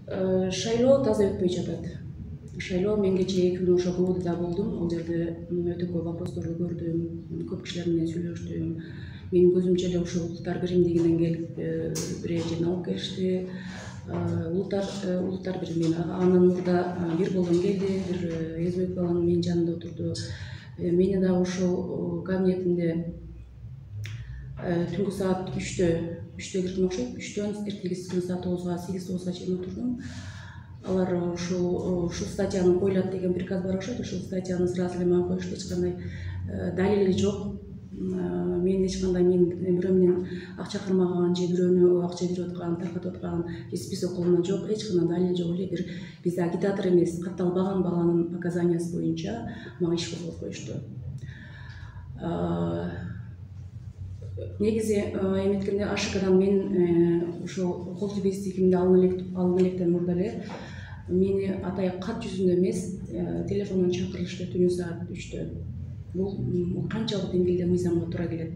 Шайлоо таза өтпөй жатат. Шайлоо мен кечээ 2 күн ошо КБДда болдум. Ал жерде өтө көп вопросторду көрдүм, көп кишилер менен сүйлөштүм. Менин көзүмчө эле ушул улуттар биримдигинен келип бир эже алып келишти. Улуттар биримдигин андан мурда бир болгон келди, бир Эзбек баланын менин жанымда отурду. Мени дагы ушул кабинетинде түнкү саат 3-тө кирдим окшойт. 3-төн эртеги саат 9-га 8-9-га чейин отурдум. Алар ушул статьяны коюлат деген приказ бар окшойт. Ушул статьяны сразу эле мага коюшту. Эч кандай далили жок. Мен эч кандай бирөө менен акча кармаган же бирөөнү акча берип аткан, таркатып аткан список колумда жок. Эч кандай далил жок эле. Бир бизде агитатор эмес, катталбаган баланын показаниясы боюнча мага иш козгоп коюшту. Негизи эметкенде АШКдан мен ушул кол тийбестигимди алып электен мурда эле мени атайын кат жүзүндө эмес, телефондон чакырылышты түнү саат 3-тө. Бул канчалык деңгээлде мыйзамга туура келет?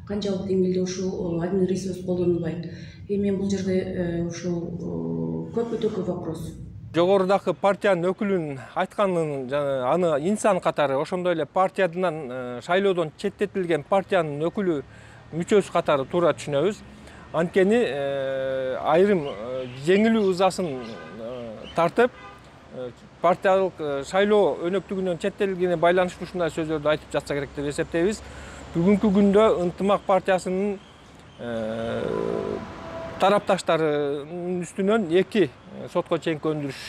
Канчалык деңгээлде ушул админ ресурс колдонулбайт? Мен бул жерде ушул өтө көп вопрос. Жогорудагы партиянын өкүлүнүн айтканын аны инсан катары, ошондой эле партиядан шайлоодон четтетилген партиянын өкүлү мүчөсү катары туура түшүнөбүз. Анткени айрым жеңилүү ызасын тартып, партиялык шайлоо өнөктүгүнөн четтетилгенине байланыштуу ушундай сөздөрдү айтып жатса керек деп эсептейбиз. Бүгүнкү күндө Ынтымак партиясынын тарапташтарынын үстүнөн 2 сотко чейинки өндүрүш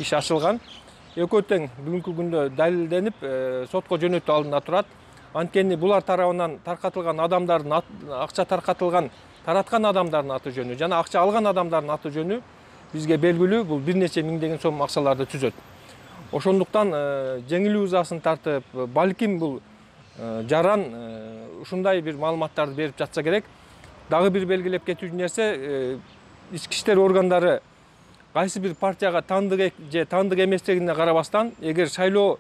иши ачылган. Экөө тең бүгүнкү күндө далилденип сотко жөнөтүү алдында турат. Анткени булар тарабынан таркатылган адамдардын акча тараткан адамдардын аты жөнү жана акча алган адамдардын аты жөнү бизге белгилүү. Бул бир нече миңдеген сом акчаларды түзөт. Ошондуктан жеңилүү ызасын тартып, балким бул жаран ушундай бир маалыматтарды берип жатса керек. Дагы бир белгилеп кетүүчү нерсе, ички иштер органдары кайсы бир партияга таандык же таандык эместигине карабастан, эгер шайлоо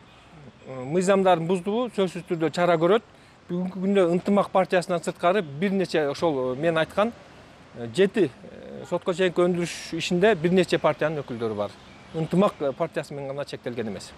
мыйзамдарын буздубу, сөзсүз түрдө чара көрөт. Бүгүнкү күндө Ынтымак партиясынан сырткары бир нече ошол мен айткан 7 сотко чейинки өндүрүш ишинде бир нече партиянын өкүлдөрү бар. Ынтымак партиясы менен гана чектелген эмес.